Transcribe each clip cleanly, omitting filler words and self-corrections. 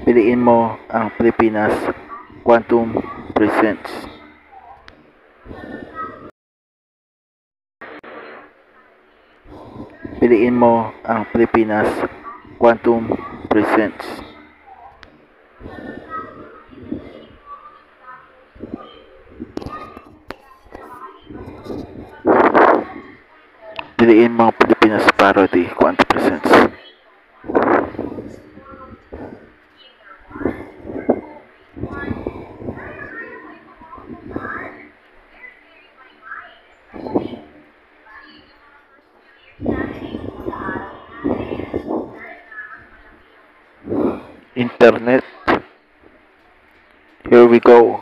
Piliin mo ang Pilipinas Quantum Presents. Piliin mo ang Pilipinas Quantum Presents. Piliin mo ang Pilipinas Parody Quantum Presents. Internet. Here we go.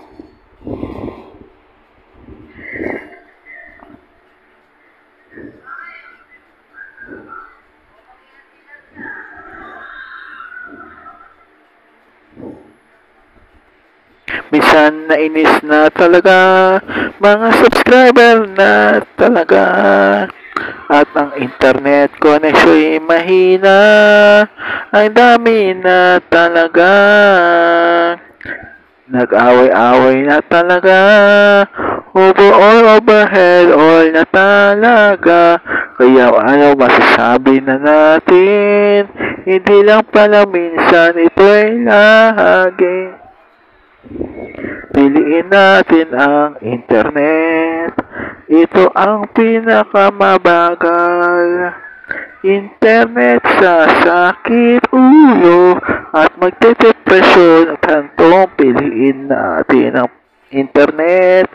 Minsan nainis na talaga mga subscriber na talaga. At ang internet connection ay mahina. Ang dami na talaga. Nag-away-away na talaga. Overhead all na talaga. Kaya ano masasabi na natin? Hindi lang pala minsan, ito ay lagi. Piliin natin ang internet. Ito ang pinakamabagal. Internet sa sakit ulo at magdedepresyon at hantong. Piliin natin ang internet.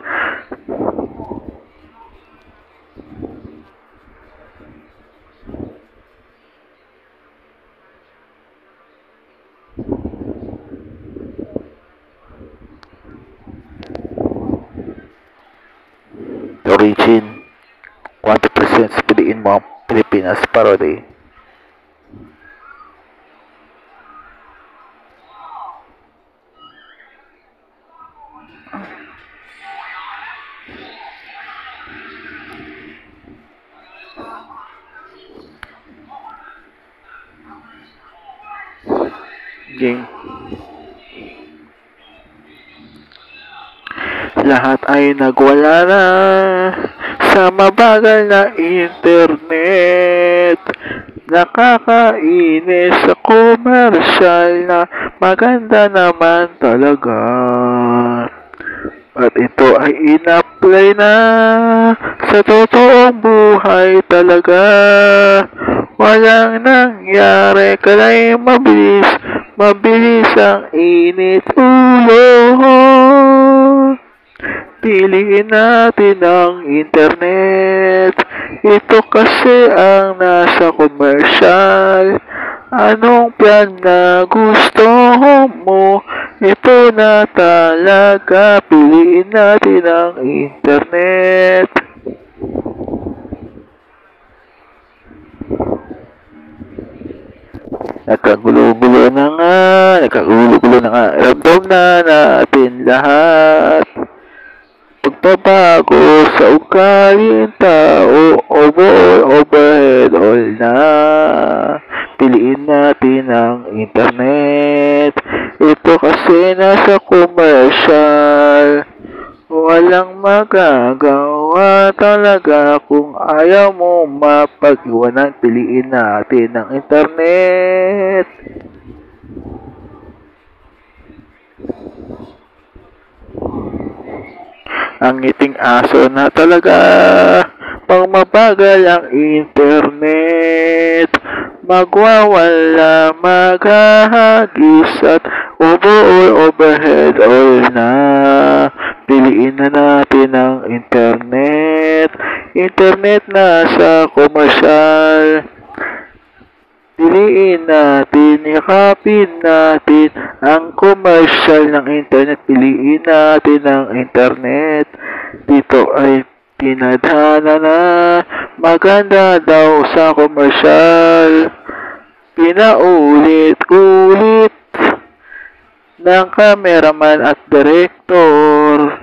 Origin 100% piliin mo ang Pilipinas Parody. Game. Lahat ay nagwala na sa mabagal na internet. Nakakainis sa commercial na maganda naman talaga. At ito ay in-apply na sa totoong buhay talaga. Walang nangyari kalay mabilis ang init ulo. Piliin natin ang internet. Ito kasi ang nasa commercial. Anong plan na gusto mo? Ito na talaga. Piliin natin ang internet. Nagkagulo-gulo na nga. Ramdam na natin lahat. Pagbabago sa ugaling tao, overhead all na. Piliin natin ang internet. Ito kasi nasa commercial. Walang magagawa talaga kung ayaw mo mapag-iwanan. Piliin natin ang internet. Ang ngiting aso na talaga. Pang mabagal ang internet. Magwawala, maghahagis at overhead all na. Piliin na natin ang internet. Internet na sa komersyal. Piliin natin, yakapin natin ang commercial ng internet. Piliin natin ang internet. Dito ay tinadhana na maganda daw sa commercial. Pinaulit-ulit ng cameraman at director.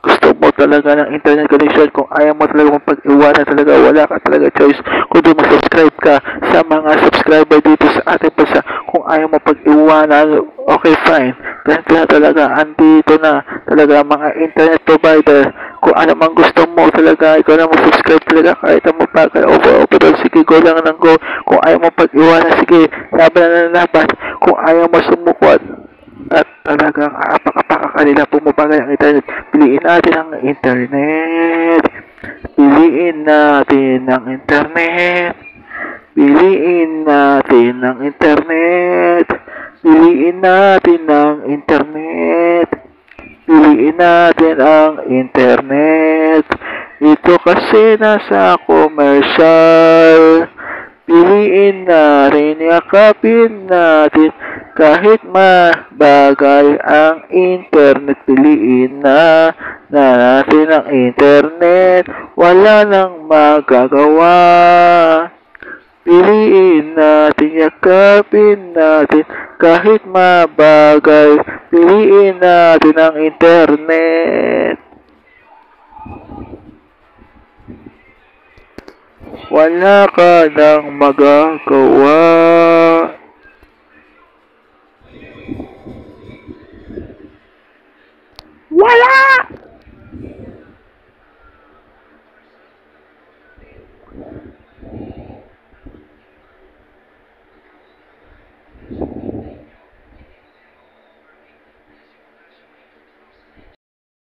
Gusto mo talaga ng internet connection, kung ayaw mo talaga mapag-iwanan talaga, wala ka talaga choice kundi mag-subscribe ka sa mga subscriber dito sa ating bansa. Kung ayaw mo pag-iwanan, okay fine. Ganito na talaga, andito na talaga mga internet provider. Kung ano mang gusto mo talaga, ikaw na mag-subscribe talaga kahit ang mapagal overall. Sige, go lang ng go. Kung ayaw mo pag-iwanan, sige, laban na laban. Kung ayaw mo sumukot at talagang aapak-apak kanila pumabagal ang internet, piliin natin ang internet. Piliin natin ang internet. Piliin natin ang internet. Piliin natin ang internet. Piliin natin ang internet. Ito kasi nasa commercial. Piliin na rin, yakapin natin kahit mabagal ang internet. Piliin na natin ang internet. Wala nang magagawa. Piliin natin, yakapin natin kahit mabagal. Piliin natin ang internet. Wala ka nang magagawa.